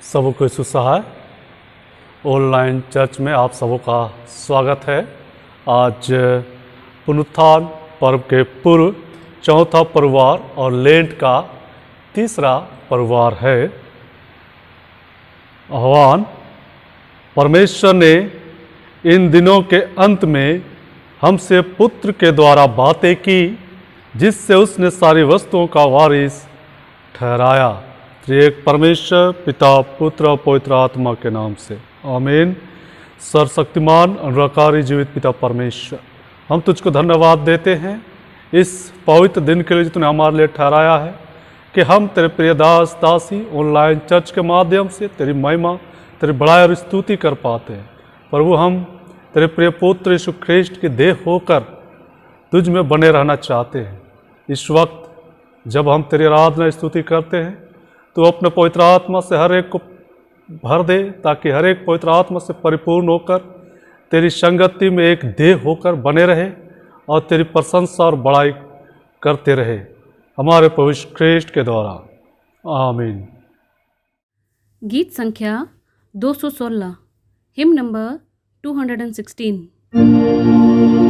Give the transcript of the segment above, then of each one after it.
सबको यीशु सहाय online church में आप सबों का स्वागत है। आज पुनरुत्थान पर्व के पूर्व चौथा परिवार और लेंट का तीसरा परिवार है। आह्वान, परमेश्वर ने इन दिनों के अंत में हमसे पुत्र के द्वारा बातें की, जिससे उसने सारी वस्तुओं का वारिस ठहराया। त्रिएक परमेश्वर पिता पुत्र और पवित्र आत्मा के नाम से आमीन। सर्वशक्तिमान अनुग्रहकारी जीवित पिता परमेश्वर, हम तुझको धन्यवाद देते हैं इस पवित्र दिन के लिए जो तूने हमारे लिए ठहराया है कि हम तेरे प्रिय दास दासी ऑनलाइन चर्च के माध्यम से तेरी महिमा तेरी बड़ाई और स्तुति कर पाते हैं। प्रभु, हम तेरे प्रिय पुत्र यीशु ख्रीष्ट की देह होकर तुझ में बने रहना चाहते हैं। इस वक्त जब हम तेरी आराधना स्तुति करते हैं तो अपने पवित्र आत्मा से हर एक को भर दे, ताकि हर एक पवित्र आत्मा से परिपूर्ण होकर तेरी संगति में एक देह होकर बने रहे और तेरी प्रशंसा और बड़ाई करते रहे हमारे प्रभु यीशु ख्रीष्ट के द्वारा आमीन। गीत संख्या 216, हिम नंबर 216। Oh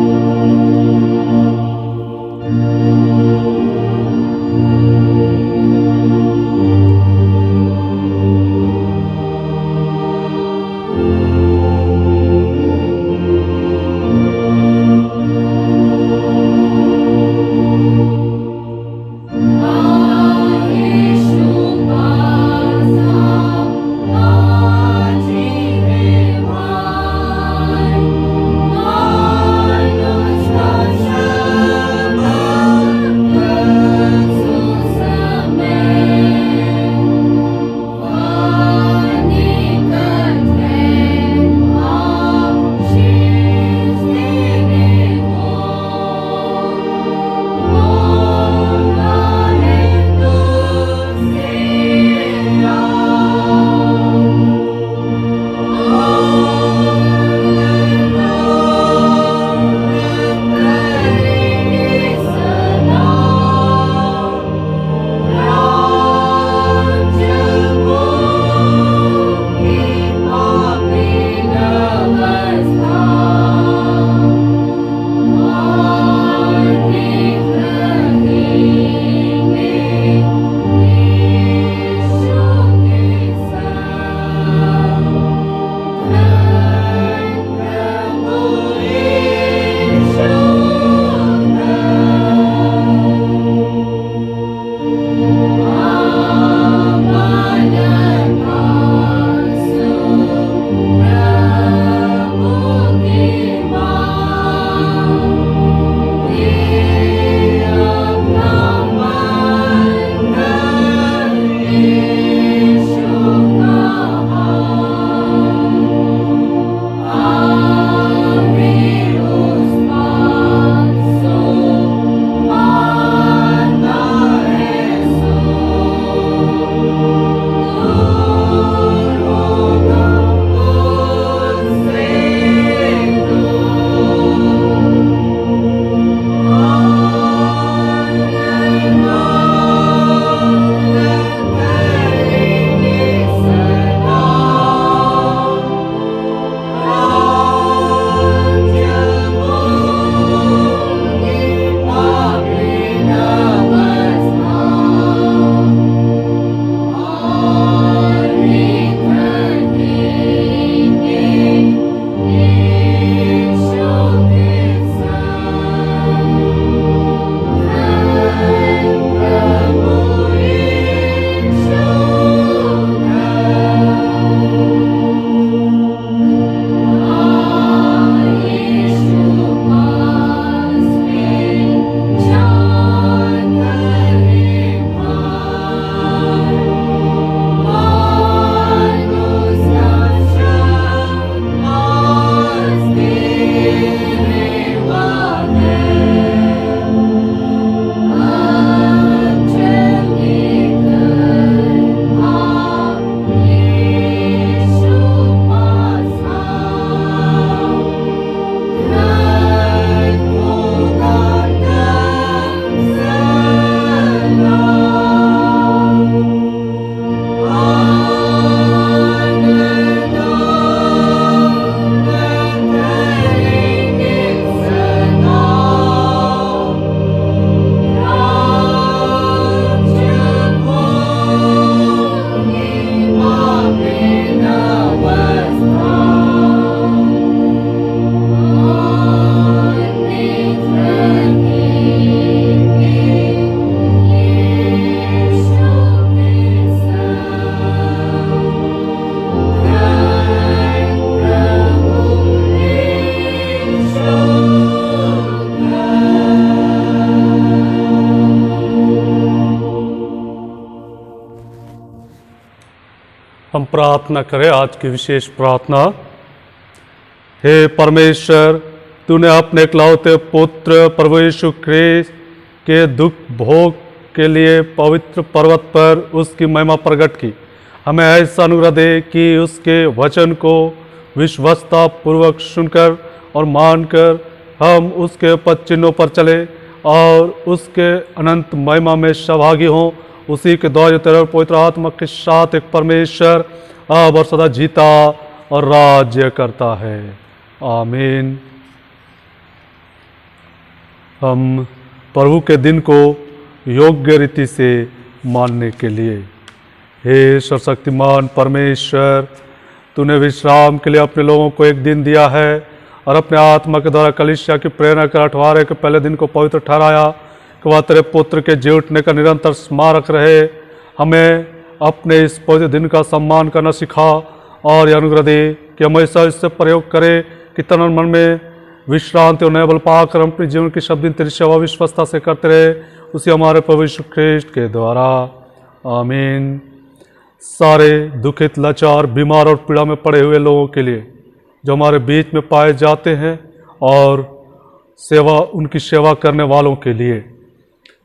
हम प्रार्थना करें आज की विशेष प्रार्थना। हे परमेश्वर, तूने अपने इकलौते पुत्र प्रभु यीशु ख्रीस्त के दुख भोग के लिए पवित्र पर्वत पर उसकी महिमा प्रकट की। हमें ऐसा अनुग्रह दे कि उसके वचन को विश्वसता पूर्वक सुनकर और मानकर हम उसके पद चिन्हों पर चले और उसके अनंत महिमा में सहभागी हों। उसी के द्वारा तेरे पवित्र आत्मा के साथ एक परमेश्वर अब और सदा जीता और राज्य करता है। आमीन। हम प्रभु के दिन को योग्य रीति से मानने के लिए, हे सर्वशक्तिमान परमेश्वर, तूने विश्राम के लिए अपने लोगों को एक दिन दिया है और अपने आत्मा के द्वारा कलीसिया की प्रेरणा कर 18 के पहले दिन को पवित्र ठहराया कि वह तेरे पुत्र के जी उठने का निरंतर स्मारक रहे। हमें अपने इस पवित्र दिन का सम्मान करना सिखा और यह अनुग्रह दे कि हमेशा इससे प्रयोग करें कि तन और मन में विश्रांति और नया बल पाकर हम अपने जीवन की सब दिन तेरी सेवा विश्वसता से करते रहे, उसी हमारे प्रभु यीशु ख्रीस्त के द्वारा। आमीन। सारे दुखित, लाचार, बीमार और पीड़ा में पड़े हुए लोगों के लिए जो हमारे बीच में पाए जाते हैं और उनकी सेवा करने वालों के लिए,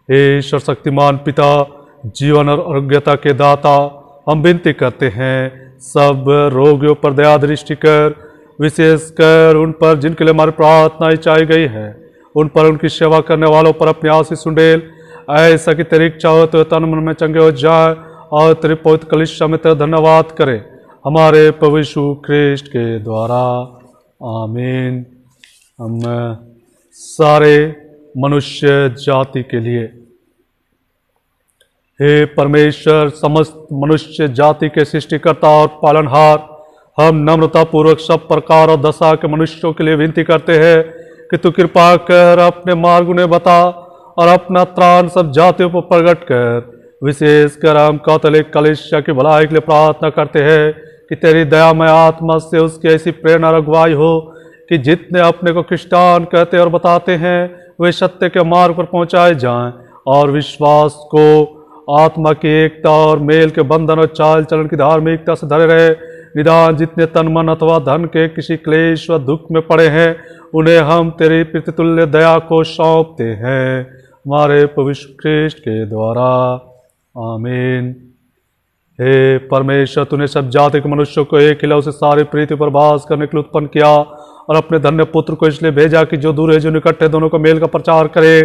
हे सर्वशक्तिमान पिता, जीवन और आरोग्यता के दाता, हम विनती करते हैं सब रोगियों पर दया दृष्टि कर, विशेषकर उन पर जिनके लिए हमारी प्रार्थनाएं चाही गई है, उन पर उनकी सेवा करने वालों पर अपनी आशीष उंडेल, ऐसा कि तेरी इच्छा हो तो तन मन में चंगे हो जाए और तेरी पवित्र कलीसिया में तेरा धन्यवाद करे, हमारे प्रभु यीशु ख्रीस्त के द्वारा। आमीन। हम सारे मनुष्य जाति के लिए, हे परमेश्वर, समस्त मनुष्य जाति के सृष्टिकर्ता और पालनहार, हम नम्रतापूर्वक सब प्रकार और दशा के मनुष्यों के लिए विनती करते हैं कि तू कृपा कर अपने मार्ग उन्हें बता और अपना त्राण सब जातियों पर प्रकट कर। विशेषकर हम कैथोलिक कलीसिया की भलाई के लिए प्रार्थना करते हैं कि तेरी दयामय आत्मा से उसकी ऐसी प्रेरणा और अगुवाई हो कि जितने अपने को क्रिस्टियन कहते और बताते हैं वे सत्य के मार्ग पर पहुंचाए जाएं और विश्वास को आत्मा की एकता और मेल के बंधन और चाल चलन की धार्मिकता से धरे रहे। निदान जितने तन मन अथवा धन के किसी क्लेश व दुख में पड़े हैं, उन्हें हम तेरी प्रतितुल्य दया को सौंपते हैं, हमारे प्रभु यीशु ख्रीस्त के द्वारा। आमीन। हे परमेश्वर, तूने सब जाति के मनुष्यों को एक हिला उसे सारी प्रीति पर वास करने के लिए उत्पन्न किया और अपने धन्य पुत्र को इसलिए भेजा कि जो दूर है जो निकट है दोनों को मेल का प्रचार करे।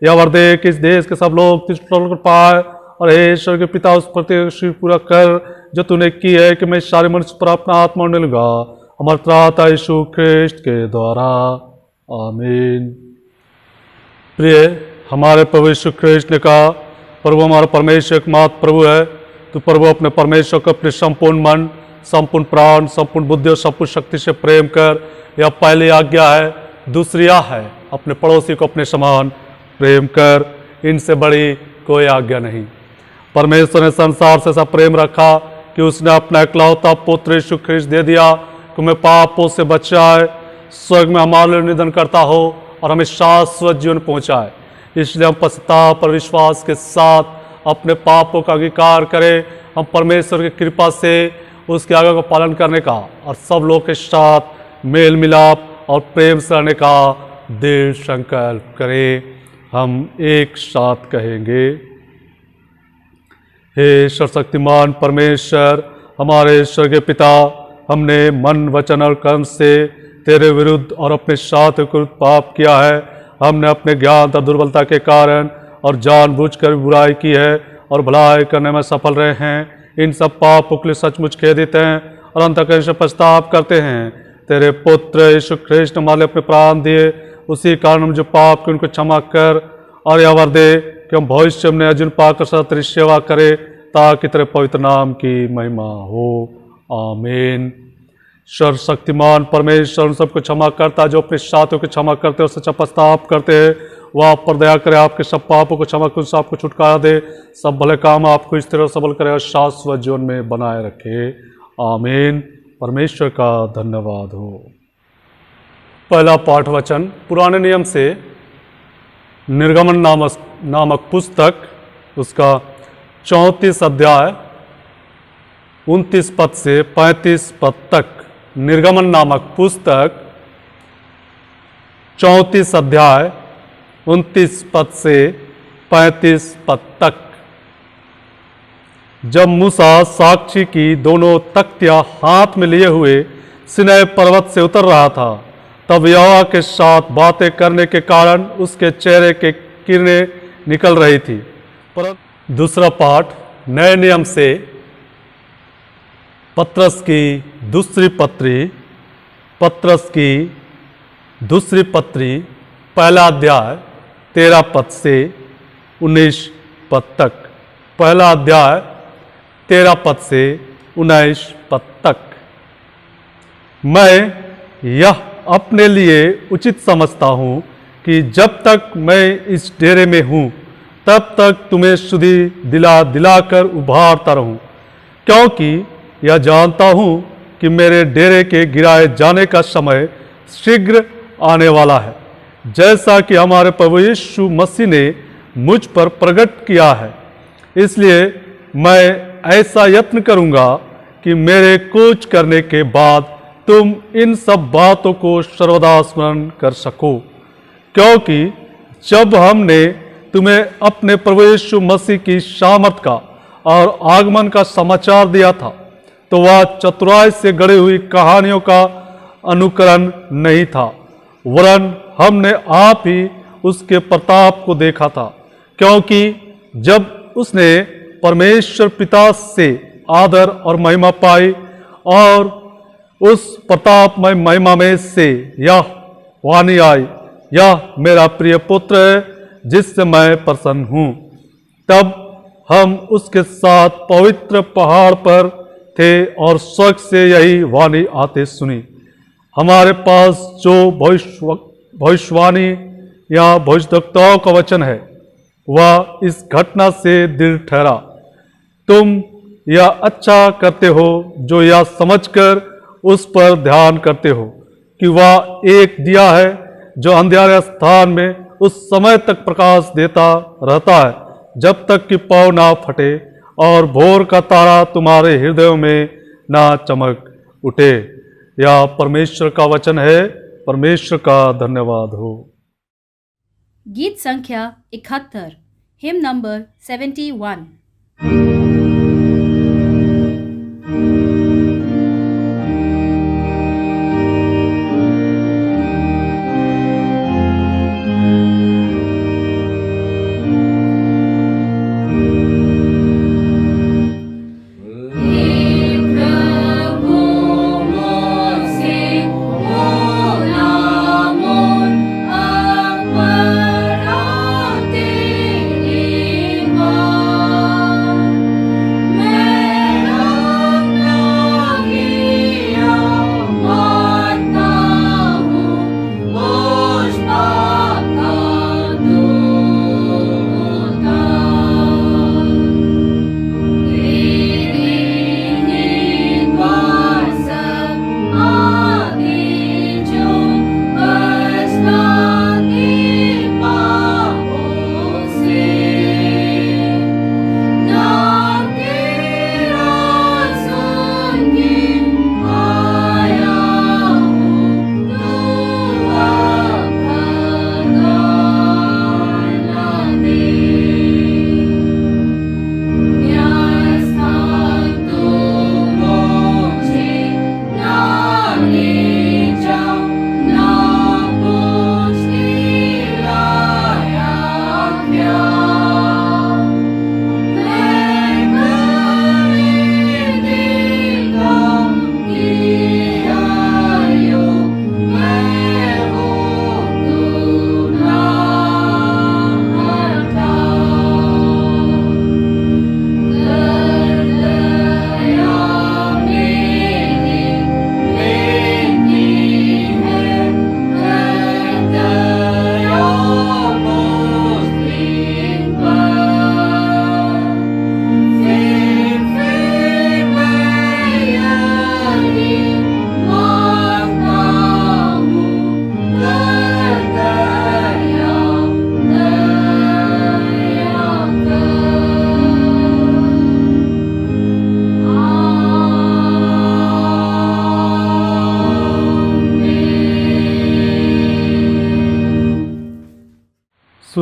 यह वर दे कि इस देश के सब लोग तुझ पाए और हे ईश्वर के पिता, उस प्रति पूरा कर जो तूने की है कि मैं सारे मनुष्य पर अपना आत्मा उंडेल लूंगा, हमारे त्राता यीशु ख्रीस्त के द्वारा। आमीन। प्रिय, हमारे प्रभु यीशु ख्रीस्त ने कहा, प्रभु हमारा परमेश्वर एकमात्र प्रभु है। तो प्रभु अपने परमेश्वर को अपने संपूर्ण मन, संपूर्ण प्राण, संपूर्ण बुद्धि और संपूर्ण शक्ति से प्रेम कर, यह पहली आज्ञा है। दूसरी यह है, अपने पड़ोसी को अपने समान प्रेम कर। इनसे बड़ी कोई आज्ञा नहीं। परमेश्वर ने संसार से ऐसा प्रेम रखा कि उसने अपना इकलौता पुत्र यीशु ख्रीस्त दे दिया कि मैं पापों से बचाए, स्वर्ग में हमारे लिए निधन करता हो और हमें शाश्वत जीवन पहुंचाए। इसलिए हम पश्चाताप और विश्वास के साथ अपने पापों का अंगीकार करें। हम परमेश्वर की कृपा से उसकी आज्ञा को पालन करने का और सब लोग के साथ मेल मिलाप और प्रेम से रहने का दृढ़ संकल्प करें। हम एक साथ कहेंगे, हे सर्वशक्तिमान परमेश्वर, हमारे स्वर्गीय पिता, हमने मन, वचन और कर्म से तेरे विरुद्ध और अपने साथ विरुद्ध पाप किया है। हमने अपने ज्ञान तथा दुर्बलता के कारण और जानबूझकर बुराई की है और भलाई करने में सफल रहे हैं। इन सब पापों के लिए सचमुच खेदित हैं और अंतःकरण से पछतावा करते हैं। तेरे पुत्र यीशु ख्रीस्त ने हमारे लिए अपने प्राण दिए, उसी कारण हम जो पाप के उनको क्षमा कर और यह वर दे कि हम भविष्य में अर्जुन पाकर सदा तेरी सेवा करें, ताकि तेरे पवित्र नाम की महिमा हो। आमीन। सर्वशक्तिमान परमेश्वर उन सबको क्षमा करता जो अपने साथियों को क्षमा करते और सच्चा पश्चाताप करते हैं। वह आप पर दया करे, आपके सब पापों को क्षमा कर, आपको छुटकारा दे, सब भले काम आपको स्थिर और सबल करे और शाश्वत जीवन में बनाए रखे। आमीन। परमेश्वर का धन्यवाद हो। पहला पाठ वचन पुराने नियम से निर्गमन नामक पुस्तक, उसका 34 अध्याय 29 पद से 35 पद तक। निर्गमन नामक पुस्तक 34 अध्याय 29 पद से 35 पद तक। जब मूसा साक्षी की दोनों तख्तियां हाथ में लिए हुए सिनै पर्वत से उतर रहा था, तब यहोवा के साथ बातें करने के कारण उसके चेहरे के किरणें निकल रही थी। पर दूसरा पाठ नए नियम से पत्रस की दूसरी पत्री पहला अध्याय 13 पद से 19 पद तक। पहला अध्याय 13 पद से 19 पद तक। मैं यह अपने लिए उचित समझता हूँ कि जब तक मैं इस डेरे में हूँ तब तक तुम्हें शुद्धि दिला दिलाकर उभारता रहूँ, क्योंकि यह जानता हूँ कि मेरे डेरे के गिराए जाने का समय शीघ्र आने वाला है, जैसा कि हमारे प्रभु यीशु मसीह ने मुझ पर प्रकट किया है। इसलिए मैं ऐसा यत्न करूँगा कि मेरे कूच करने के बाद तुम इन सब बातों को सर्वदा स्मरण कर सको, क्योंकि जब हमने तुम्हें अपने प्रभु यीशु मसीह की सामर्थ का और आगमन का समाचार दिया था, तो वह चतुराई से गढ़ी हुई कहानियों का अनुकरण नहीं था, वरन हमने आप ही उसके प्रताप को देखा था। क्योंकि जब उसने परमेश्वर पिता से आदर और महिमा पाई और उस प्रतापमय महिमा में से यह वाणी आई, यह मेरा प्रिय पुत्र है जिससे मैं प्रसन्न हूँ, तब हम उसके साथ पवित्र पहाड़ पर थे और स्वर्ग से यही वाणी आते सुनी। हमारे पास जो भविष्यवाणी या भविष्यद्वक्ताओं का वचन है, वह इस घटना से दृढ़ ठहरा। तुम यह अच्छा करते हो जो यह समझकर उस पर ध्यान करते हो कि वह एक दिया है जो अंधेरे स्थान में उस समय तक प्रकाश देता रहता है जब तक कि पौ ना फटे और भोर का तारा तुम्हारे हृदयों में ना चमक उठे। यह परमेश्वर का वचन है। परमेश्वर का धन्यवाद हो। गीत संख्या 71, हिम नंबर 71। Oh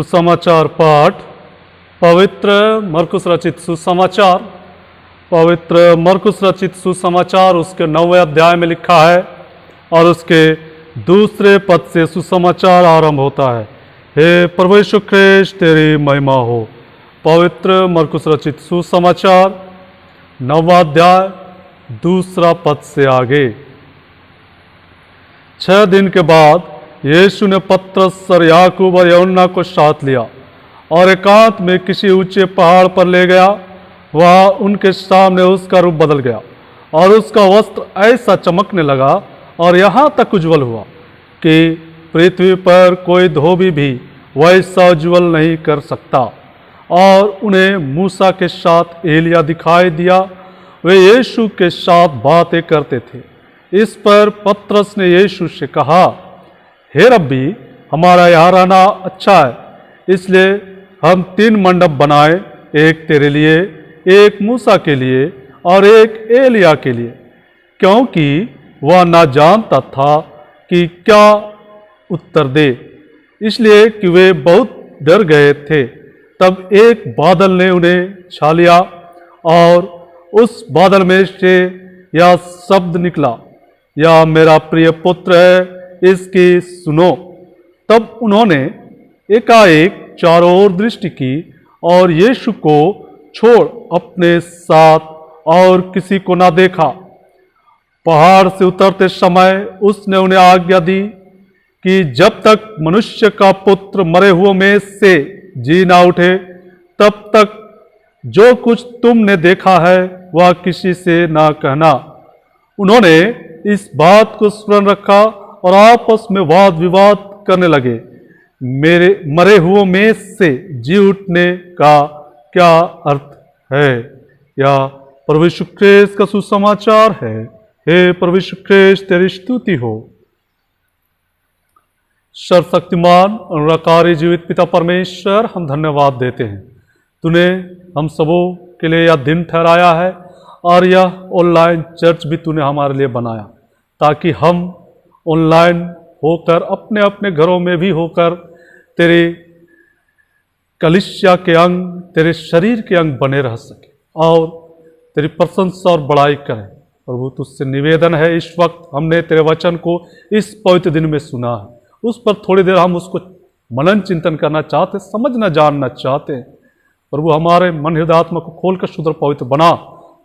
सुसमाचार पाठ पवित्र मरकुस रचित सुसमाचार। पवित्र मरकुस रचित सुसमाचार उसके 9वें अध्याय में लिखा है और उसके दूसरे पद से सुसमाचार आरंभ होता है। हे प्रभु यीशु ख्रीस्त तेरी महिमा हो। पवित्र मरकुस रचित सुसमाचार 9वां अध्याय दूसरा पद से आगे। 6 दिन के बाद यीशु ने पतरस और याकूब और यूहन्ना को साथ लिया और एकांत में किसी ऊंचे पहाड़ पर ले गया। वहाँ उनके सामने उसका रूप बदल गया और उसका वस्त्र ऐसा चमकने लगा और यहाँ तक उज्जवल हुआ कि पृथ्वी पर कोई धोबी भी वैसा उज्जवल नहीं कर सकता। और उन्हें मूसा के साथ एलिया दिखाई दिया। वे यीशु के साथ बातें करते थे। इस पर पतरस ने यीशु से कहा, हे रब्बी, हमारा यहाँ रहना अच्छा है, इसलिए हम 3 मंडप बनाए, एक तेरे लिए, एक मूसा के लिए और एक एलिया के लिए। क्योंकि वह ना जानता था कि क्या उत्तर दे, इसलिए कि वे बहुत डर गए थे। तब एक बादल ने उन्हें छा लिया और उस बादल में से यह शब्द निकला, यह मेरा प्रिय पुत्र है, इसकी सुनो। तब उन्होंने एकाएक चारों ओर दृष्टि की और यीशु को छोड़ अपने साथ और किसी को ना देखा। पहाड़ से उतरते समय उसने उन्हें आज्ञा दी कि जब तक मनुष्य का पुत्र मरे हुओं में से जी ना उठे, तब तक जो कुछ तुमने देखा है वह किसी से ना कहना। उन्होंने इस बात को स्मरण रखा और आपस में वाद विवाद करने लगे, मेरे मरे हुओं में से जी उठने का क्या अर्थ है। या प्रभु यीशु ख्रीस्त का सुसमाचार है। हे प्रभु यीशु ख्रीस्त तेरी स्तुति हो। सर्वशक्तिमान अनुराकारी जीवित पिता परमेश्वर, हम धन्यवाद देते हैं, तूने हम सबों के लिए यह दिन ठहराया है और यह ऑनलाइन चर्च भी तूने हमारे लिए बनाया, ताकि हम ऑनलाइन होकर अपने अपने घरों में भी होकर तेरे कलीसिया के अंग, तेरे शरीर के अंग बने रह सके और तेरी प्रशंसा और बड़ाई करें। प्रभु, तुझसे निवेदन है, इस वक्त हमने तेरे वचन को इस पवित्र दिन में सुना है, उस पर थोड़ी देर हम उसको मनन चिंतन करना चाहते, समझना जानना चाहते हैं। प्रभु, हमारे मन हृदय आत्मा को खोलकर शुद्ध और पवित्र बना,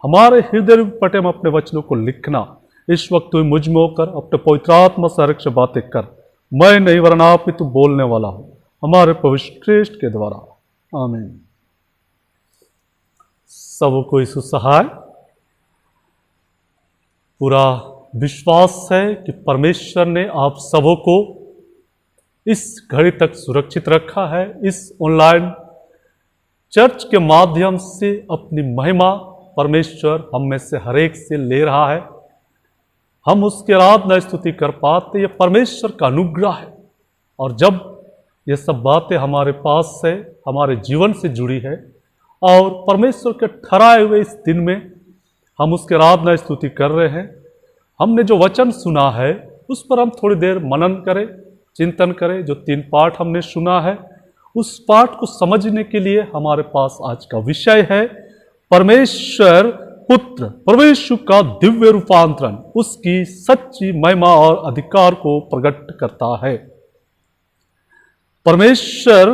हमारे हृदय पटे में अपने वचनों को लिखना। इस वक्त तू मुझ में होकर अपने पवित्र आत्मा से हर बातें कर। मैं नहीं वरना आप ही तू बोलने वाला हो, हमारे पवित्र ख्रीस्त के द्वारा। आमीन। सबको यीशु सहाय। पूरा विश्वास है कि परमेश्वर ने आप सबों को इस घड़ी तक सुरक्षित रखा है। इस ऑनलाइन चर्च के माध्यम से अपनी महिमा परमेश्वर हम में से हर एक से ले रहा है। हम उसकी आराधना स्तुति कर पाते, ये परमेश्वर का अनुग्रह है। और जब ये सब बातें हमारे पास से, हमारे जीवन से जुड़ी है और परमेश्वर के ठहराए हुए इस दिन में हम उसकी आराधना स्तुति कर रहे हैं, हमने जो वचन सुना है उस पर हम थोड़ी देर मनन करें, चिंतन करें। जो 3 पाठ हमने सुना है, उस पाठ को समझने के लिए हमारे पास आज का विषय है परमेश्वर पुत्र प्रभु यीशु का दिव्य रूपांतरण, उसकी सच्ची महिमा और अधिकार को प्रकट करता है। परमेश्वर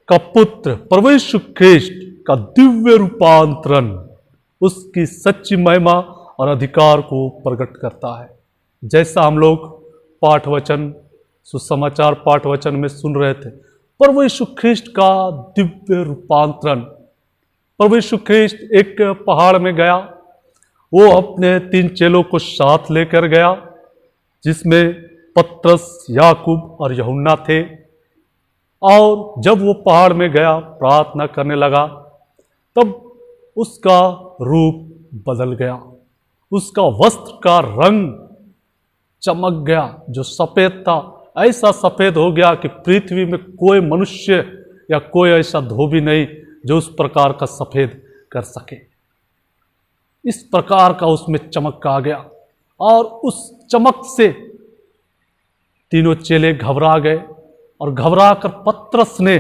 का पुत्र प्रभु यीशु ख्रीस्त का दिव्य रूपांतरण उसकी सच्ची महिमा और अधिकार को प्रकट करता है। जैसा हम लोग पाठ वचन, सुसमाचार पाठ वचन में सुन रहे थे, प्रभु यीशु ख्रीस्त का दिव्य रूपांतरण। प्रभु यीशु ख्रीस्त एक पहाड़ में गया, वो अपने 3 चेलों को साथ लेकर गया, जिसमें पतरस, याकूब और यूहन्ना थे। और जब वो पहाड़ में गया, प्रार्थना करने लगा, तब उसका रूप बदल गया, उसका वस्त्र का रंग चमक गया। जो सफ़ेद था, ऐसा सफ़ेद हो गया कि पृथ्वी में कोई मनुष्य या कोई ऐसा धोबी नहीं जो उस प्रकार का सफ़ेद कर सके। इस प्रकार का उसमें चमक आ गया और उस चमक से तीनों चेले घबरा गए और घबरा कर पतरस ने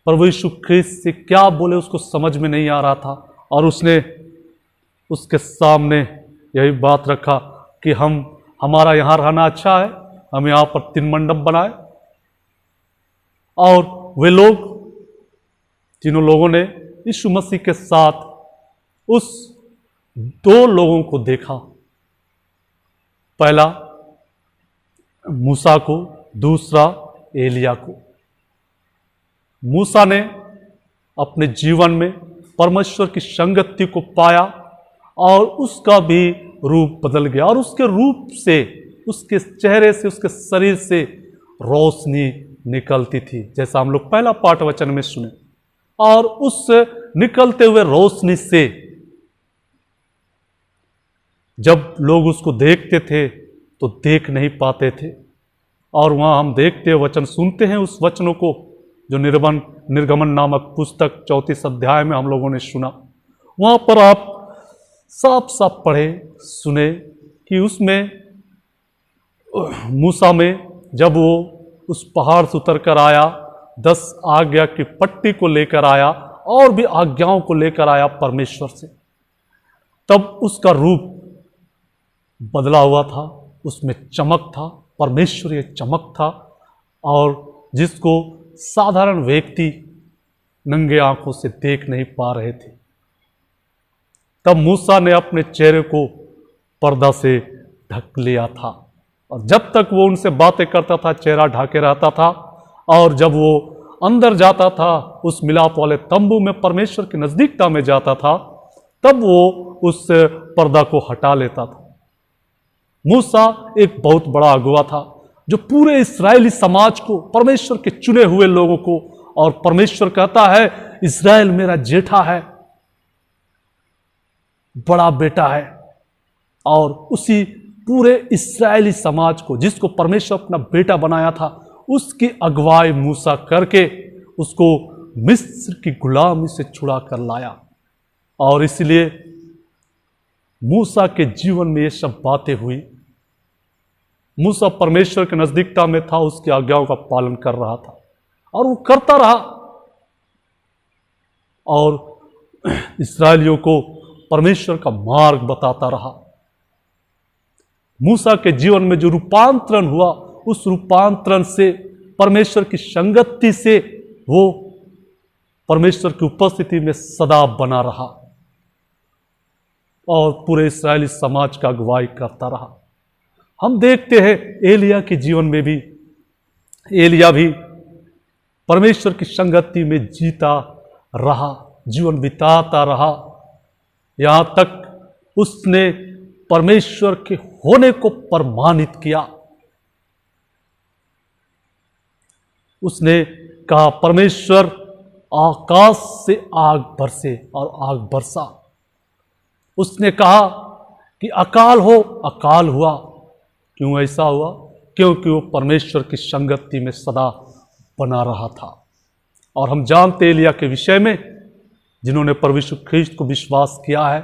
प्रभु यीशु ख्रीस्त से क्या बोले उसको समझ में नहीं आ रहा था, और उसने उसके सामने यही बात रखा कि हमारा यहाँ रहना अच्छा है, हम यहाँ पर 3 मंडप बनाए। और वे लोग, जिन लोगों ने यीशु मसीह के साथ उस 2 लोगों को देखा, पहला मूसा को, दूसरा एलिया को। मूसा ने अपने जीवन में परमेश्वर की संगति को पाया और उसका भी रूप बदल गया, और उसके रूप से, उसके चेहरे से, उसके शरीर से रोशनी निकलती थी, जैसा हम लोग पहला पाठ वचन में सुने। और उस निकलते हुए रोशनी से जब लोग उसको देखते थे तो देख नहीं पाते थे। और वहाँ हम देखते हैं, वचन सुनते हैं उस वचनों को जो निर्गमन नामक पुस्तक 34 अध्याय में हम लोगों ने सुना। वहाँ पर आप साफ साफ पढ़े सुने कि उसमें मूसा में जब वो उस पहाड़ से उतर कर आया, 10 आज्ञा की पट्टी को लेकर आया और भी आज्ञाओं को लेकर आया परमेश्वर से, तब उसका रूप बदला हुआ था, उसमें चमक था, परमेश्वरीय चमक था, और जिसको साधारण व्यक्ति नंगे आंखों से देख नहीं पा रहे थे। तब मूसा ने अपने चेहरे को पर्दा से ढक लिया था, और जब तक वो उनसे बातें करता था चेहरा ढके रहता था, और जब वो अंदर जाता था उस मिलाप वाले तंबू में परमेश्वर की नजदीकता में जाता था, तब वो उस पर्दा को हटा लेता था। मूसा एक बहुत बड़ा अगुवा था जो पूरे इस्राएली समाज को, परमेश्वर के चुने हुए लोगों को, और परमेश्वर कहता है इस्राएल मेरा जेठा है, बड़ा बेटा है, और उसी पूरे इस्राएली समाज को, जिसको परमेश्वर अपना बेटा बनाया था, उसकी अगुवाई मूसा करके उसको मिस्र की गुलामी से छुड़ा कर लाया। और इसलिए मूसा के जीवन में ये सब बातें हुई। मूसा परमेश्वर के नजदीकता में था, उसकी आज्ञाओं का पालन कर रहा था, और वो करता रहा, और इस्राएलियों को परमेश्वर का मार्ग बताता रहा। मूसा के जीवन में जो रूपांतरण हुआ, उस रूपांतरण से, परमेश्वर की संगति से, वो परमेश्वर की उपस्थिति में सदा बना रहा और पूरे इस्राएली समाज का अगुवाई करता रहा। हम देखते हैं एलिया के जीवन में भी, एलिया भी परमेश्वर की संगति में जीता रहा, जीवन बिताता रहा, यहां तक उसने परमेश्वर के होने को प्रमाणित किया। उसने कहा परमेश्वर आकाश से आग बरसे, और आग बरसा। उसने कहा कि अकाल हो, अकाल हुआ। क्यों ऐसा हुआ? क्योंकि वो परमेश्वर की संगति में सदा बना रहा था। और हम जानते एलिया के विषय में, जिन्होंने प्रभु यीशु ख्रीस्त को विश्वास किया है,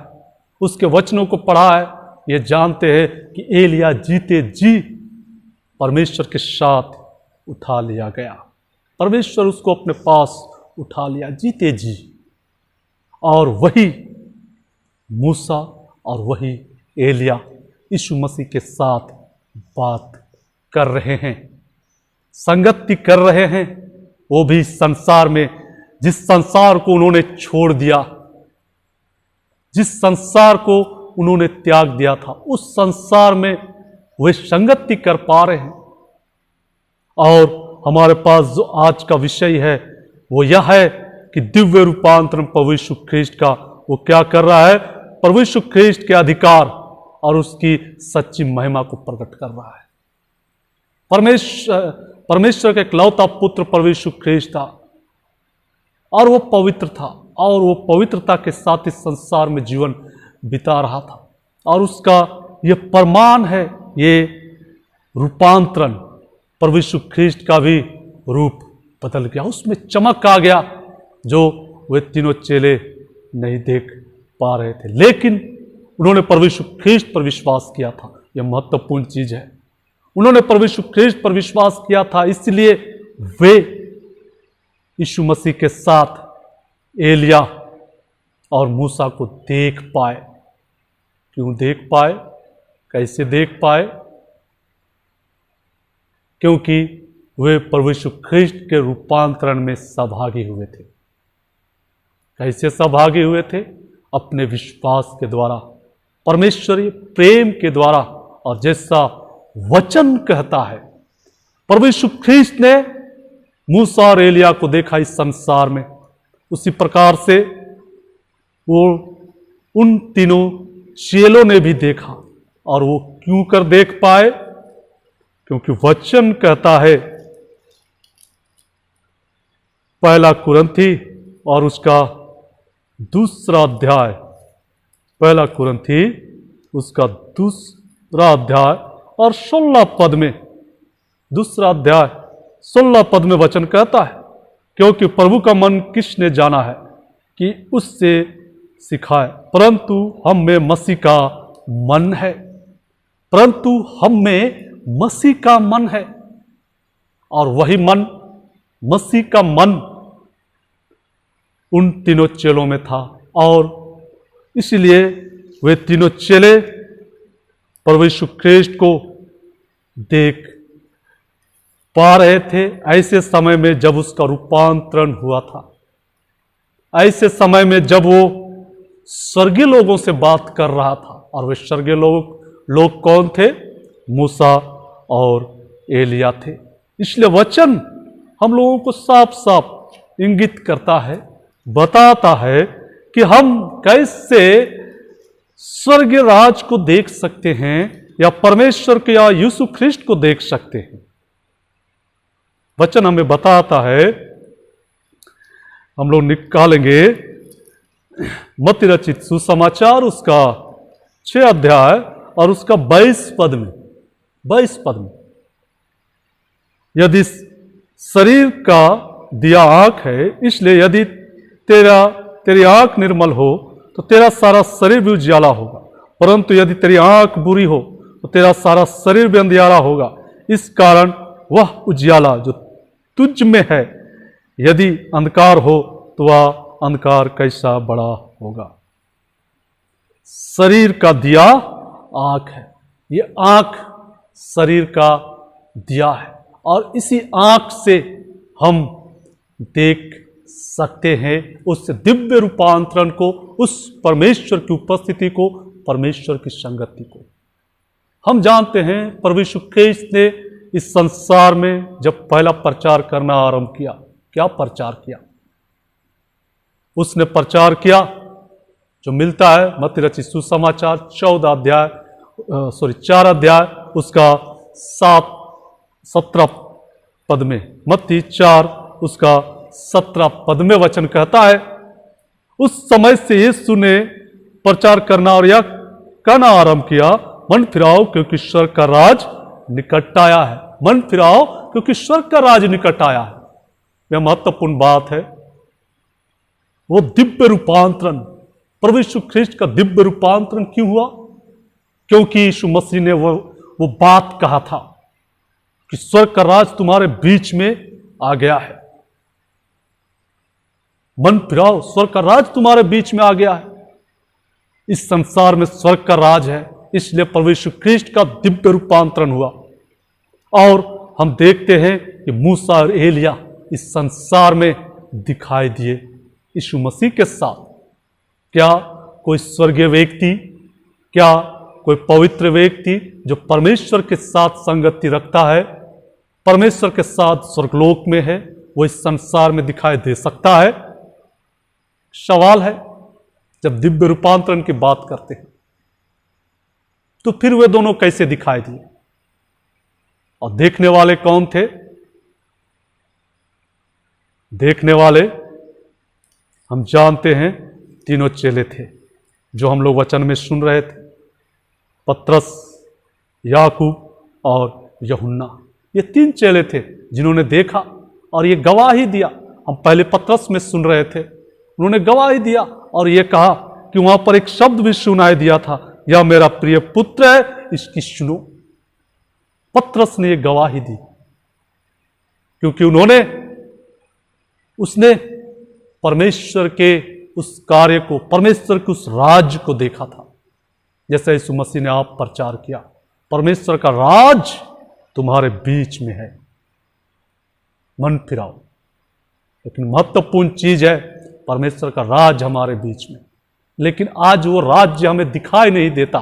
उसके वचनों को पढ़ा है, ये जानते हैं कि एलिया जीते जी परमेश्वर के साथ उठा लिया गया। परमेश्वर उसको अपने पास उठा लिया जीते जी। और वही मूसा और वही एलिया यीशु मसीह के साथ बात कर रहे हैं, संगति कर रहे हैं। वो भी संसार में, जिस संसार को उन्होंने छोड़ दिया, जिस संसार को उन्होंने त्याग दिया था, उस संसार में वे संगति कर पा रहे हैं। और हमारे पास जो आज का विषय है वो यह है कि दिव्य रूपांतरण प्रभु यीशु ख्रीस्ट का वो क्या कर रहा है? प्रभु यीशु ख्रीस्ट के अधिकार और उसकी सच्ची महिमा को प्रकट कर रहा है। परमेश्वर का इकलौता पुत्र प्रभु यीशु ख्रीस्ट था, और वो पवित्र था, और वो पवित्रता के साथ इस संसार में जीवन बिता रहा था। और उसका ये प्रमाण है, ये रूपांतरण, प्रभु यीशु ख्रीस्ट का भी रूप बदल गया, उसमें चमक आ गया जो वे तीनों चेले नहीं देख पा रहे थे। लेकिन उन्होंने प्रभु यीशु ख्रीस्ट पर विश्वास किया था। यह महत्वपूर्ण चीज है। उन्होंने प्रभु यीशु ख्रीस्ट पर विश्वास किया था, इसलिए वे यीशु मसीह के साथ एलिया और मूसा को देख पाए। क्यों देख पाए? कैसे देख पाए? क्योंकि वे प्रभु यीशु ख्रिस्ट के रूपांतरण में सहभागी हुए थे। कैसे सहभागी हुए थे? अपने विश्वास के द्वारा, परमेश्वरीय प्रेम के द्वारा। और जैसा वचन कहता है, प्रभु यीशु ख्रिस्त ने मूसा और एलिया को देखा इस संसार में, उसी प्रकार से वो उन तीनों चेलों ने भी देखा। और वो क्यों कर देख पाए? क्योंकि वचन कहता है, पहला कुरिन्थी और उसका दूसरा अध्याय, पहला कुरिन्थी उसका दूसरा अध्याय और 16 पद में, दूसरा अध्याय 16 पद में वचन कहता है, क्योंकि प्रभु का मन किसने जाना है कि उससे सिखाए, परंतु हम में मसीह का मन है। परंतु हम में मसीह का मन है। और वही मन, मसीह का मन उन तीनों चेलों में था। और इसलिए वे तीनों चेले प्रभु यीशु ख्रिस्ट को देख पा रहे थे ऐसे समय में जब उसका रूपांतरण हुआ था, ऐसे समय में जब वो स्वर्गीय लोगों से बात कर रहा था। और वे स्वर्गीय लोग कौन थे? मूसा और एलिया थे। इसलिए वचन हम लोगों को साफ साफ इंगित करता है, बताता है कि हम कैसे स्वर्गीय राज को देख सकते हैं, या परमेश्वर के या यीशु ख्रिस्ट को देख सकते हैं। वचन हमें बताता है, हम लोग निकालेंगे मत्ती रचित सुसमाचार उसका 6 अध्याय और उसका 22 पद में, 22 पद में, यदि शरीर का दिया आंख है, इसलिए यदि तेरी आंख निर्मल हो तो तेरा सारा शरीर भी उजियाला होगा, परंतु यदि तेरी आंख बुरी हो तो तेरा सारा शरीर भी अंधियारा होगा। इस कारण वह उजियाला जो तुझ में है, यदि अंधकार हो तो वह अंधकार कैसा बड़ा होगा। शरीर का दिया आंख है। ये आंख शरीर का दिया है, और इसी आंख से हम देख सकते हैं उस दिव्य रूपांतरण को, उस परमेश्वर की उपस्थिति को, परमेश्वर की संगति को। हम जानते हैं प्रभु यीशु ख्रिस्त ने इस संसार में जब पहला प्रचार करना आरंभ किया, क्या प्रचार किया? उसने प्रचार किया जो मिलता है मत्ती रचित सुसमाचार 4 अध्याय उसका 17 पद में, मत्ती 4 उसका 17 पद में वचन कहता है, उस समय से यीशु ने प्रचार करना और यह कहना आरंभ किया, मन फिराओ क्योंकि स्वर्ग का राज निकट आया है। मन फिराओ क्योंकि स्वर्ग का राज निकट आया है। यह महत्वपूर्ण बात है। वो दिव्य रूपांतरण, प्रभु यीशु ख्रिस्ट का दिव्य रूपांतरण क्यों हुआ? क्योंकि यीशु मसीह ने वो बात कहा था कि स्वर्ग का राज तुम्हारे बीच में आ गया है। मन फिराओ, स्वर्ग का राज तुम्हारे बीच में आ गया है। इस संसार में स्वर्ग का राज है, इसलिए प्रभु यीशु ख्रिस्ट का दिव्य रूपांतरण हुआ। और हम देखते हैं कि मूसा और एलिया इस संसार में दिखाई दिए यीशु मसीह के साथ। क्या कोई स्वर्गीय व्यक्ति, क्या कोई पवित्र व्यक्ति जो परमेश्वर के साथ संगति रखता है, परमेश्वर के साथ स्वर्गलोक में है, वो इस संसार में दिखाई दे सकता है? सवाल है। जब दिव्य रूपांतरण की बात करते हैं तो फिर वे दोनों कैसे दिखाई दिए? और देखने वाले कौन थे? देखने वाले हम जानते हैं तीनों चेले थे जो हम लोग वचन में सुन रहे थे, पतरस, याकूब और यूहन्ना। ये 3 चेले थे जिन्होंने देखा और ये गवाही दिया। हम पहले पतरस में सुन रहे थे, उन्होंने गवाही दिया और ये कहा कि वहां पर एक शब्द भी सुनाई दिया था, यह मेरा प्रिय पुत्र है, इसकी सुनो। पतरस ने ये गवाही दी क्योंकि उन्होंने उसने परमेश्वर के उस कार्य को, परमेश्वर के उस राज को देखा था। जैसे यीशु मसीह ने आप प्रचार किया, परमेश्वर का राज तुम्हारे बीच में है, मन फिराओ। लेकिन महत्वपूर्ण चीज है परमेश्वर का राज हमारे बीच में, लेकिन आज वो राज्य हमें दिखाई नहीं देता।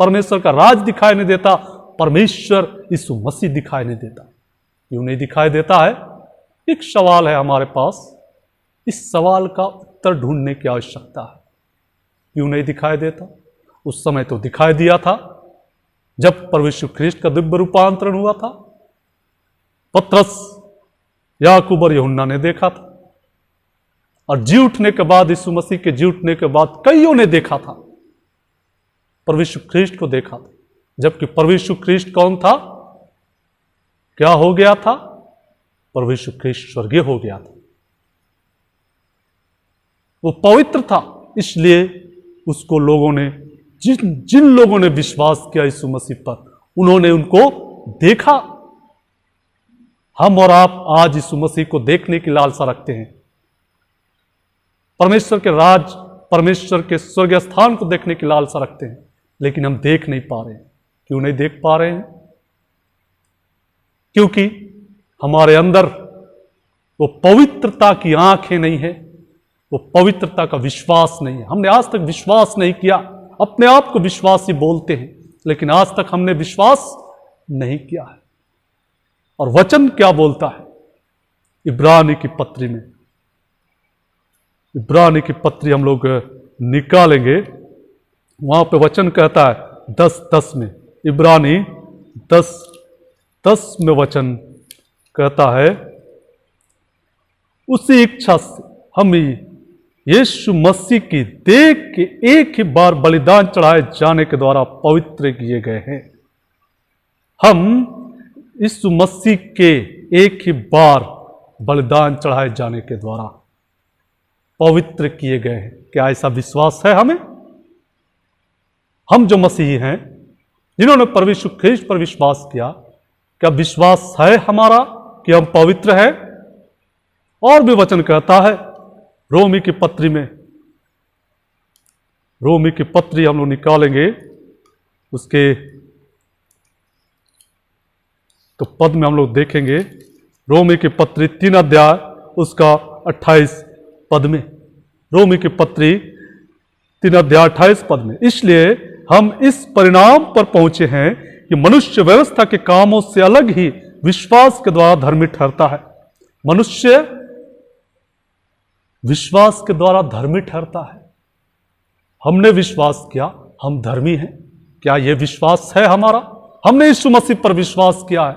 परमेश्वर का राज दिखाई नहीं देता, परमेश्वर यीशु मसीह दिखाई नहीं देता। क्यों नहीं दिखाई देता है? एक सवाल है हमारे पास, इस सवाल का उत्तर ढूंढने की आवश्यकता है। क्यों नहीं दिखाई देता? उस समय तो दिखाई दिया था जब प्रभु यीशु ख्रीस्त का दिव्य रूपांतरण हुआ था। पतरस, याकूब और यूहन्ना ने देखा था, और जी उठने के बाद, यीशु मसीह के जी उठने के बाद कईयों ने देखा था, प्रभु यीशु ख्रीस्त को देखा था। जबकि प्रभु यीशु ख्रीस्त कौन था? क्या हो गया था? प्रभु यीशु ख्रीस्त स्वर्गीय हो गया था। वो पवित्र था, इसलिए उसको लोगों ने, जिन लोगों ने विश्वास किया यीशु मसीह पर, उन्होंने उनको देखा। हम और आप आज यीशु मसीह को देखने की लालसा रखते हैं, परमेश्वर के राज, परमेश्वर के स्वर्गीय स्थान को देखने की लालसा रखते हैं, लेकिन हम देख नहीं पा रहे हैं। क्यों नहीं देख पा रहे हैं? क्योंकि हमारे अंदर वो पवित्रता की आंखें नहीं है, वो पवित्रता का विश्वास नहीं है। हमने आज तक विश्वास नहीं किया। अपने आप को विश्वासी बोलते हैं, लेकिन आज तक हमने विश्वास नहीं किया है। और वचन क्या बोलता है? इब्रानी की पत्री में, इब्रानी की पत्री हम लोग निकालेंगे, वहां पे वचन कहता है 10:10 में, इब्रानी 10:10 में वचन कहता है, उसी इच्छा से हम यीशु मसीह की देह के एक ही बार बलिदान चढ़ाए जाने के द्वारा पवित्र किए गए हैं। हम यीशु मसीह के एक ही बार बलिदान चढ़ाए जाने के द्वारा पवित्र किए गए हैं। क्या ऐसा विश्वास है हमें? हम जो मसीही हैं, जिन्होंने प्रभु यीशु ख्रीस्त पर विश्वास किया, क्या विश्वास है हमारा कि हम पवित्र हैं? और भी वचन कहता है रोमी की पत्री में, रोमी की पत्री हम लोग निकालेंगे, उसके तो पद में हम लोग देखेंगे, रोमी की पत्री 3 अध्याय उसका 28 पद में, रोमी की पत्री 3 अध्याय 28 पद में, इसलिए हम इस परिणाम पर पहुंचे हैं कि मनुष्य व्यवस्था के कामों से अलग ही विश्वास के द्वारा धर्मी ठहरता है। मनुष्य विश्वास के द्वारा धर्मी ठहरता है। हमने विश्वास किया, हम धर्मी हैं। क्या यह विश्वास है हमारा? हमने यीशु मसीह पर विश्वास किया है,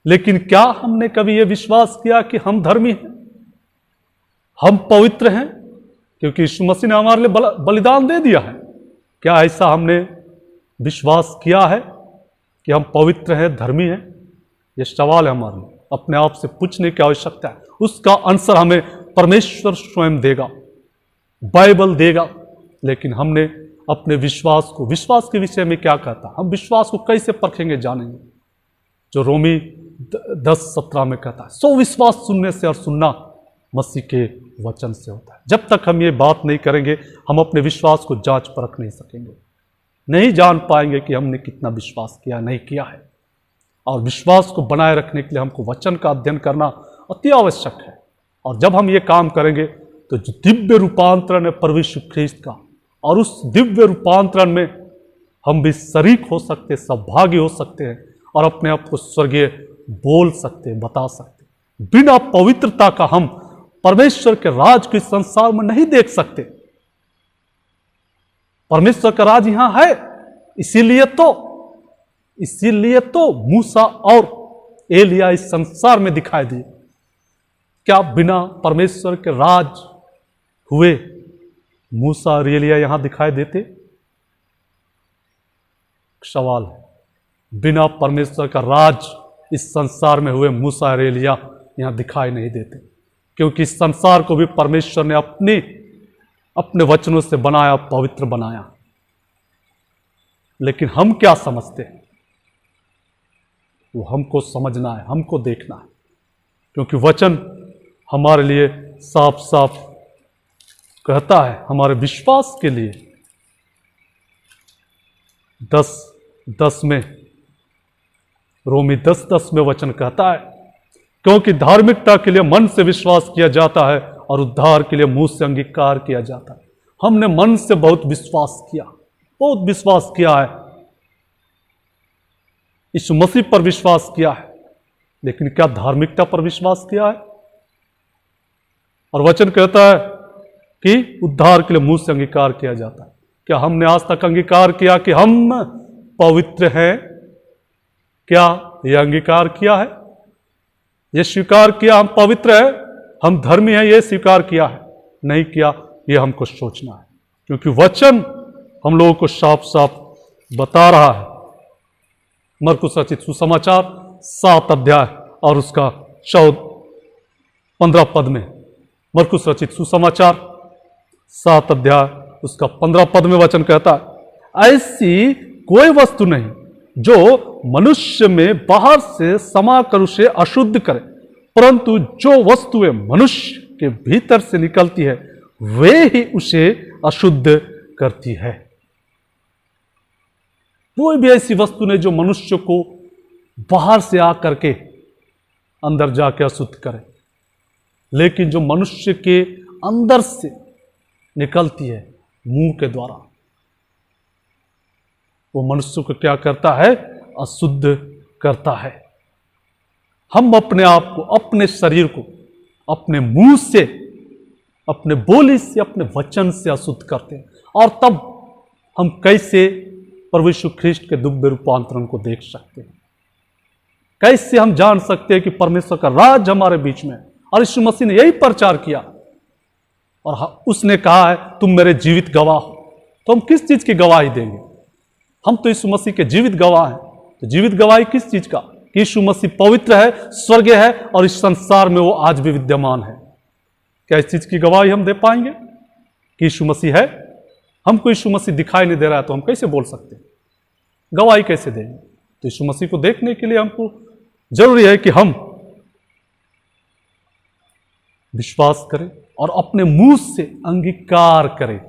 लेकिन क्या हमने कभी यह विश्वास किया कि हम धर्मी हैं, हम पवित्र हैं? क्योंकि यीशु मसीह ने हमारे लिए बलिदान दे दिया है। क्या ऐसा हमने विश्वास किया है कि हम पवित्र हैं, धर्मी हैं? यह सवाल है हमारे लिए, अपने आप से पूछने की आवश्यकता है। उसका आंसर हमें परमेश्वर स्वयं देगा, बाइबल देगा। लेकिन हमने अपने विश्वास को, विश्वास के विषय में क्या कहता है, हम विश्वास को कैसे परखेंगे, जानेंगे? जो रोमी 10:17 में कहता है, सो विश्वास सुनने से और सुनना मसीह के वचन से होता है। जब तक हम ये बात नहीं करेंगे, हम अपने विश्वास को जांच परख नहीं सकेंगे, नहीं जान पाएंगे कि हमने कितना विश्वास किया, नहीं किया है। और विश्वास को बनाए रखने के लिए हमको वचन का अध्ययन करना अति आवश्यक है। और जब हम ये काम करेंगे तो जो दिव्य रूपांतरण है प्रभु यीशु ख्रीस्त का, और उस दिव्य रूपांतरण में हम भी शरीक हो सकते, सहभागी हो सकते हैं, और अपने आप को स्वर्गीय बोल सकते हैं, बता सकते हैं। बिना पवित्रता का हम परमेश्वर के राज को इस संसार में नहीं देख सकते। परमेश्वर का राज यहां है, इसीलिए तो मूसा और एलिया इस संसार में दिखाई दिए। क्या बिना परमेश्वर के राज हुए मूसा और एलिया यहां दिखाई देते? सवाल है। बिना परमेश्वर का राज इस संसार में हुए मूसा और एलिया यहां दिखाई नहीं देते, क्योंकि इस संसार को भी परमेश्वर ने अपने वचनों से बनाया, पवित्र बनाया। लेकिन हम क्या समझते हैं, वो हमको समझना है, हमको देखना है, क्योंकि वचन हमारे लिए साफ साफ कहता है, हमारे विश्वास के लिए 10:10 में, रोमी 10:10 में वचन कहता है, क्योंकि धार्मिकता के लिए मन से विश्वास किया जाता है और उद्धार के लिए मुंह से अंगीकार किया जाता है। हमने मन से बहुत विश्वास किया, बहुत विश्वास किया है, यीशु मसीह पर विश्वास किया है, लेकिन क्या धार्मिकता पर विश्वास किया है? और वचन कहता है कि उद्धार के लिए मुंह से अंगीकार किया जाता है। क्या हमने आज तक अंगीकार किया कि हम पवित्र हैं? क्या यह अंगीकार किया है? यह स्वीकार किया हम पवित्र हैं, हम धर्मी हैं, यह स्वीकार किया है? नहीं किया, यह हमको सोचना है, क्योंकि वचन हम लोगों को साफ साफ बता रहा है। मरकुस रचित सुसमाचार 7 अध्याय और उसका 15 पद में, मरकुस रचित सुसमाचार 7 अध्याय उसका 15 पद में वचन कहता है, ऐसी कोई वस्तु नहीं जो मनुष्य में बाहर से समाकर उसे अशुद्ध करे, परंतु जो वस्तुएं मनुष्य के भीतर से निकलती है वे ही उसे अशुद्ध करती है। कोई भी ऐसी वस्तु नहीं जो मनुष्य को बाहर से आकर के अंदर जाके अशुद्ध करे, लेकिन जो मनुष्य के अंदर से निकलती है मुंह के द्वारा, वो मनुष्य को क्या करता है? अशुद्ध करता है। हम अपने आप को, अपने शरीर को अपने मुंह से, अपने बोली से, अपने वचन से अशुद्ध करते हैं, और तब हम कैसे प्रभु यीशु ख्रिस्ट के दिव्य रूपांतरण को देख सकते हैं? कैसे हम जान सकते हैं कि परमेश्वर का राज हमारे बीच में है? और यीशु मसीह ने यही प्रचार किया, और उसने कहा है तुम मेरे जीवित गवाह हो। तो हम किस चीज की गवाही देंगे? हम तो यीशु मसीह के जीवित गवाह हैं। तो जीवित गवाही किस चीज का? कि यीशु मसीह पवित्र है, स्वर्गीय है, और इस संसार में वो आज भी विद्यमान है। क्या इस चीज की गवाही हम दे पाएंगे कि यीशु मसीह है? हमको यीशु मसीह दिखाई नहीं दे रहा है, तो हम कैसे बोल सकते हैं? गवाही कैसे देंगे? तो यीशु मसीह को देखने के लिए हमको जरूरी है कि हम विश्वास करें और अपने मुंह से अंगीकार करें,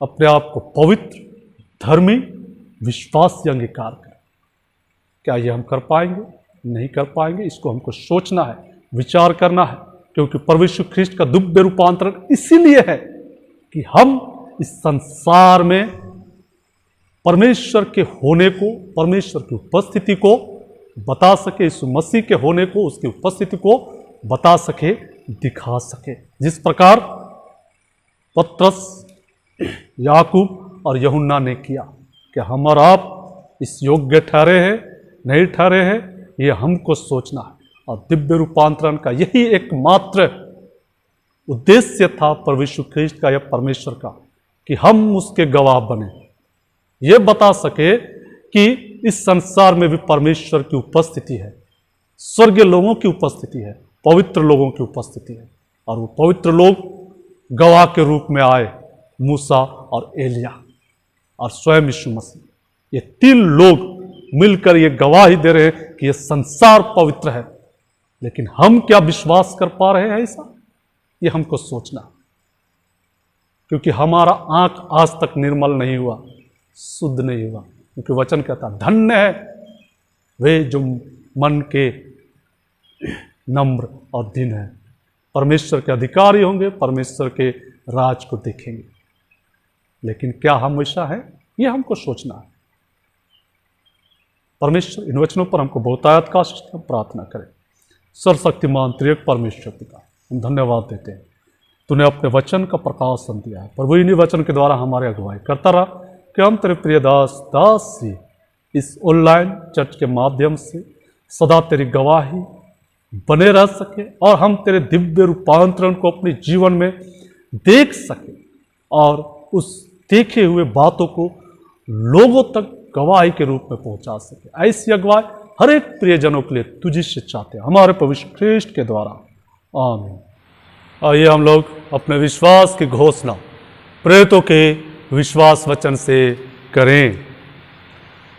अपने आप को पवित्र, धर्मी, विश्वासी अंगीकार करें। क्या ये हम कर पाएंगे? नहीं कर पाएंगे। इसको हमको सोचना है, विचार करना है, क्योंकि प्रभु यीशु ख्रिस्ट का दिव्य रूपांतरण इसीलिए है कि हम इस संसार में परमेश्वर के होने को, परमेश्वर की उपस्थिति को बता सके, यीशु मसीह के होने को, उसकी उपस्थिति को बता सके, दिखा सके। जिस प्रकार पतरस, याकूब और यूहन्ना ने किया। कि हम और आप इस योग्य ठहरे हैं, नहीं ठहरे हैं, ये हमको सोचना है। और दिव्य रूपांतरण का यही एकमात्र उद्देश्य था प्रभु यीशु ख्रिस्ट का या परमेश्वर का, कि हम उसके गवाह बने, ये बता सके कि इस संसार में भी परमेश्वर की उपस्थिति है, स्वर्गीय लोगों की उपस्थिति है, पवित्र लोगों की उपस्थिति है। और वो पवित्र लोग गवाह के रूप में आए, मूसा और एलिया और स्वयं यीशु मसीह। ये 3 लोग मिलकर ये गवाही दे रहे हैं कि ये संसार पवित्र है। लेकिन हम क्या विश्वास कर पा रहे हैं ऐसा? ये हमको सोचना, क्योंकि हमारा आंख आज तक निर्मल नहीं हुआ, शुद्ध नहीं हुआ। क्योंकि वचन कहता है धन्य है वे जो मन के नम्र और दीन है, परमेश्वर के अधिकारी होंगे, परमेश्वर के राज को देखेंगे। लेकिन क्या हम वैसा है? ये हमको सोचना है। परमेश्वर इन वचनों पर हमको बहुतायत का आशीष प्रार्थना करें। सर्वशक्तिमान त्रिएक परमेश्वर पिता, हम धन्यवाद देते हैं, तूने अपने वचन का प्रकाशन दिया है प्रभु। इन्हीं वचन के द्वारा हमारे अगुवाई करता रहा कि हम तेरे प्रिय दास इस ऑनलाइन चर्च के माध्यम से सदा तेरी गवाही बने रह सके, और हम तेरे दिव्य रूपांतरण को अपने जीवन में देख सके, और उस देखे हुए बातों को लोगों तक गवाही के रूप में पहुंचा सके। ऐसी अगुवाई हर एक प्रियजनों के लिए तुझी से चाहते हैं, हमारे पवित्र ख्रिस्ट के द्वारा, आमीन। आइए हम लोग अपने विश्वास की घोषणा प्रेरितों के विश्वास वचन से करें।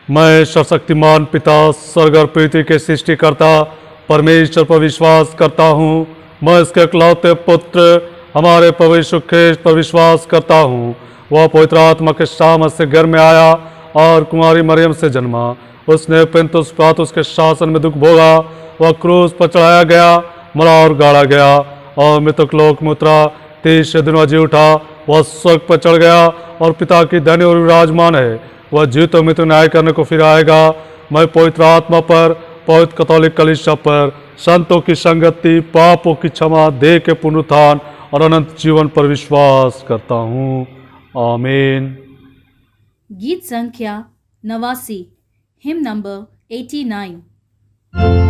मैं सर्वशक्तिमान पिता, स्वर्ग और पृथ्वी के सृष्टिकर्ता परमेश्वर पर विश्वास करता हूँ। मैं इसके इकलौते पुत्र हमारे प्रभु यीशु ख्रिस्त पर विश्वास करता हूँ। वह पवित्र आत्मा के सामर्थ से घर में आया और कुमारी मरियम से जन्मा। उसने पिलातुस पिलातुस के शासन में दुख भोगा। वह क्रूस पर चढ़ाया गया, मरा और गाड़ा गया और मृतक लोक में उतरा। तीसरे दिन वह जी उठा। वह स्वर्ग पर चढ़ गया और पिता की धन्य और विराजमान है। वह जीवितों में तो न्याय करने को फिर आएगा। मैं पवित्र आत्मा पर, पवित्र कैथोलिक कलीसिया पर, संतों की संगति, पापों की क्षमा, देह के पुनरुत्थान और अनंत जीवन पर विश्वास करता हूँ। आमीन। गीत संख्या 89, हिम नंबर 89। Amen.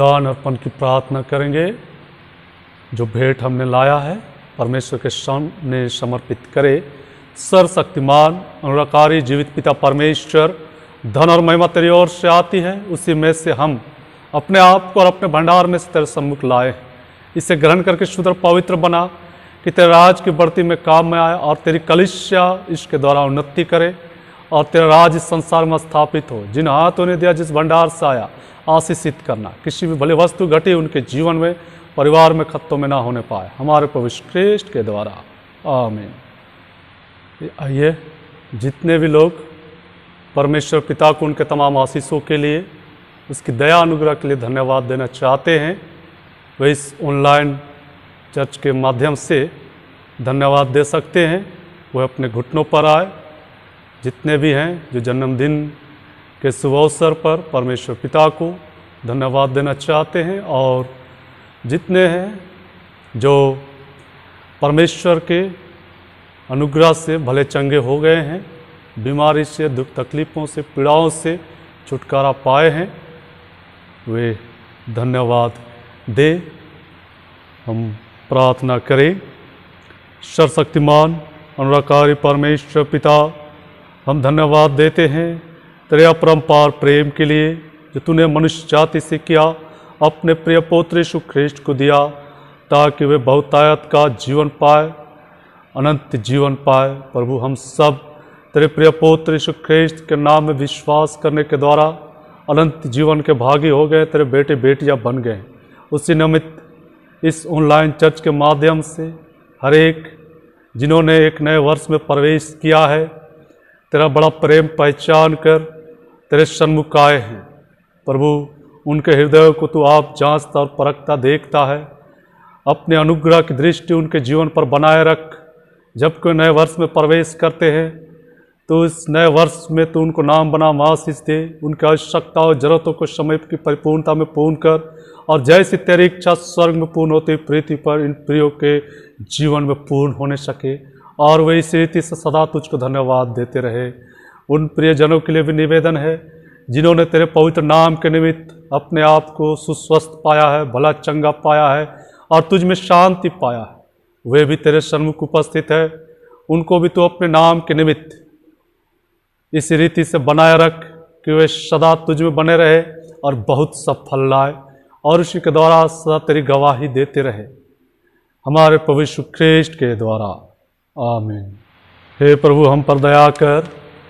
दान अर्पण की प्रार्थना करेंगे। जो भेंट हमने लाया है परमेश्वर के सामने समर्पित करे। सर्वशक्तिमान अनुग्रहकारी जीवित पिता परमेश्वर, धन और महिमा तेरी ओर से आती है, उसी में से हम अपने आप को और अपने भंडार में से तेरे सम्मुख लाए। इसे ग्रहण करके शुद्ध और पवित्र बना कि तेरे राज की बढ़ती में काम में आए और तेरी कलीसिया इसके द्वारा उन्नति करे और तेरा राज इस संसार में स्थापित हो। जिन हाथों ने दिया, जिस भंडार से आया, आशीषित करना। किसी भी भले वस्तु घटी उनके जीवन में, परिवार में खत्तों में ना होने पाए, हमारे प्रभु श्रेष्ठ के द्वारा। आमीन। आइए, जितने भी लोग परमेश्वर पिता को उनके तमाम आशीषों के लिए, उसकी दया अनुग्रह के लिए धन्यवाद देना चाहते हैं, वे इस ऑनलाइन चर्च के माध्यम से धन्यवाद दे सकते हैं। वह अपने घुटनों पर आए। जितने भी हैं जो जन्मदिन के शुभ अवसर पर परमेश्वर पिता को धन्यवाद देना चाहते हैं, और जितने हैं जो परमेश्वर के अनुग्रह से भले चंगे हो गए हैं, बीमारी से, दुख तकलीफ़ों से, पीड़ाओं से छुटकारा पाए हैं, वे धन्यवाद दे। हम प्रार्थना करें। सर्वशक्तिमान अनुग्रहकारी परमेश्वर पिता, हम धन्यवाद देते हैं तेरे अपरंपार प्रेम के लिए जो तूने मनुष्य जाति से किया, अपने प्रिय पुत्र यीशु ख्रीष्ट को दिया ताकि वे बहुतायत का जीवन पाए, अनंत जीवन पाए। प्रभु, हम सब तेरे प्रिय पुत्र यीशु ख्रीष्ट के नाम में विश्वास करने के द्वारा अनंत जीवन के भागी हो गए, तेरे बेटे बेटियां बन गए। उसी निमित्त इस ऑनलाइन चर्च के माध्यम से हर एक जिन्होंने एक नए वर्ष में प्रवेश किया है, तेरा बड़ा प्रेम पहचान कर तेरे सन्मुख आए हैं। प्रभु, उनके हृदय को तू आप जांचता और परखता देखता है। अपने अनुग्रह की दृष्टि उनके जीवन पर बनाए रख। जब कोई नए वर्ष में प्रवेश करते हैं तो इस नए वर्ष में तू उनको नाम बना आशीष दे। उनकी आवश्यकता और जरूरतों को समय की परिपूर्णता में पूर्ण कर, और जैसी तेरी इच्छा स्वर्ग में पूर्ण होती पृथ्वी पर इन प्रियों के जीवन में पूर्ण होने सके, और वे इस रीति से सदा तुझको धन्यवाद देते रहे। उन प्रियजनों के लिए भी निवेदन है जिन्होंने तेरे पवित्र नाम के निमित्त अपने आप को सुस्वस्थ पाया है, भला चंगा पाया है और तुझ में शांति पाया है, वे भी तेरे सन्मुख उपस्थित है। उनको भी तू अपने नाम के निमित्त इस रीति से बनाए रख कि वे सदा तुझ में बने रहे और बहुत सफल लाए, और उसी के द्वारा सदा तेरी गवाही देते रहे, हमारे प्रभु यीशु ख्रीष्ट के द्वारा। आमीन। हे प्रभु, हम पर दया कर।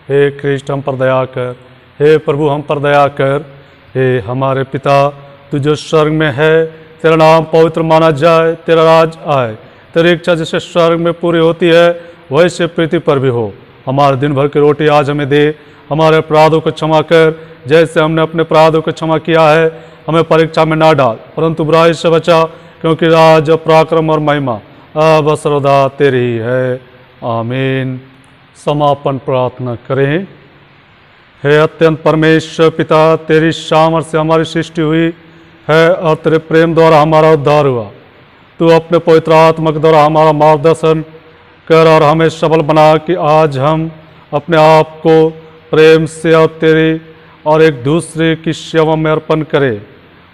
हे ख्रीष्ट, हम पर दया कर। हे प्रभु, हम पर दया कर। हे हमारे पिता, तू जो स्वर्ग में है, तेरा नाम पवित्र माना जाए, तेरा राज आए, तेरी इच्छा जैसे स्वर्ग में पूरी होती है वैसे पृथ्वी पर भी हो। हमारे दिन भर की रोटी आज हमें दे। हमारे अपराधों को क्षमा कर जैसे हमने अपने अपराधों को क्षमा किया है। हमें परीक्षा में ना डाल, परंतु बुराई से बचा, क्योंकि राज, पराक्रम और महिमा अब सर्वदा तेरी ही है। आमीन। समापन प्रार्थना करें। हे अत्यंत परमेश्वर पिता, तेरी सामर्थ से हमारी सृष्टि हुई है और तेरे प्रेम द्वारा हमारा उद्धार हुआ। तू अपने पवित्र आत्मा के द्वारा हमारा मार्गदर्शन कर और हमें सबल बना कि आज हम अपने आप को प्रेम से और तेरी और एक दूसरे की सेवा में अर्पण करें।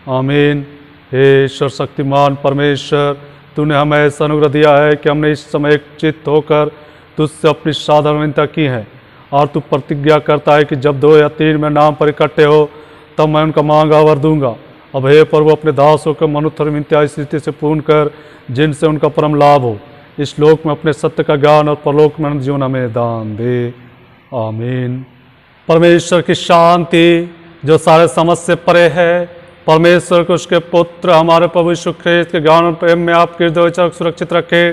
आमीन। हे सर्वशक्तिमान परमेश्वर, तूने हमें ऐसा अनुग्रह दिया है कि हमने इस समय एक चित्त होकर तुझसे अपनी साधारण विनती की है, और तू प्रतिज्ञा करता है कि जब 2 या 3 में नाम पर इकट्ठे हो तब मैं उनका मांगा वर दूंगा। अब हे प्रभु, अपने दासों को मनुथर विनती इस रीति से पूर्ण कर जिनसे उनका परम लाभ हो। इस लोक में अपने सत्य का ज्ञान और परलोक में जीवन हमें दान दे। आमीन। परमेश्वर की शांति जो सारे समझ से परे है, परमेश्वर को उसके पुत्र हमारे प्रभु यीशु ख्रीष्ट के ज्ञान और प्रेम में आपके हृदय सुरक्षित रखे,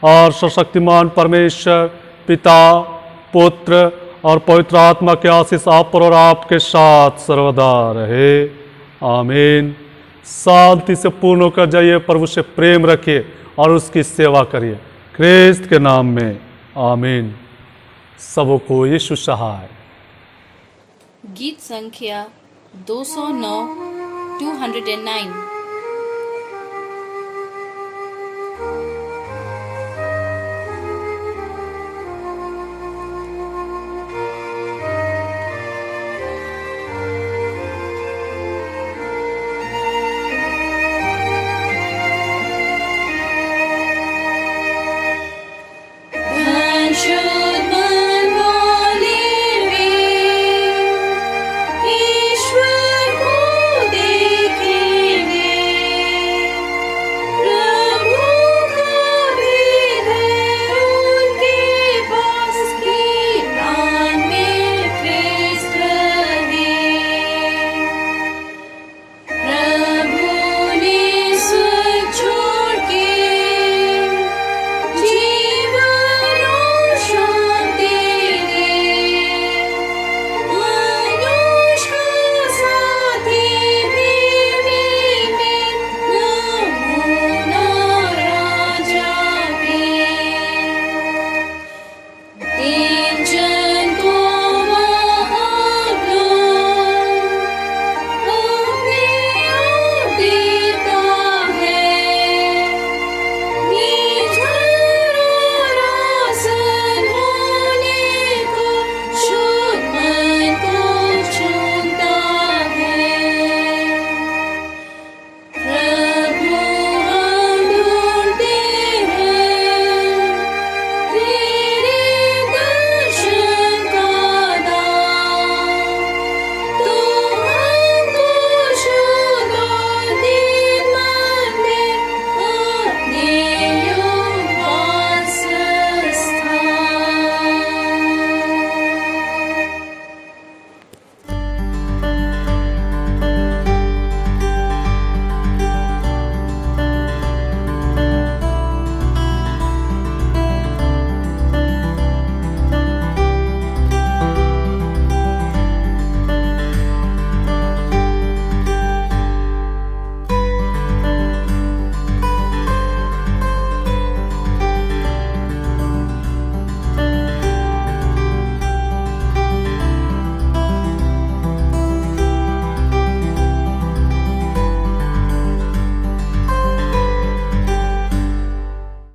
और सर्वशक्तिमान परमेश्वर पिता, पुत्र और पवित्र आत्मा के आशीष आप पर और आपके साथ सर्वदा रहे। आमीन। शांति से पूर्ण होकर जाइए, प्रभु से प्रेम रखिए और उसकी सेवा करिए, ख्रीष्ट के नाम में। आमीन। सबको यीशु सहाय। गीत संख्या 209 209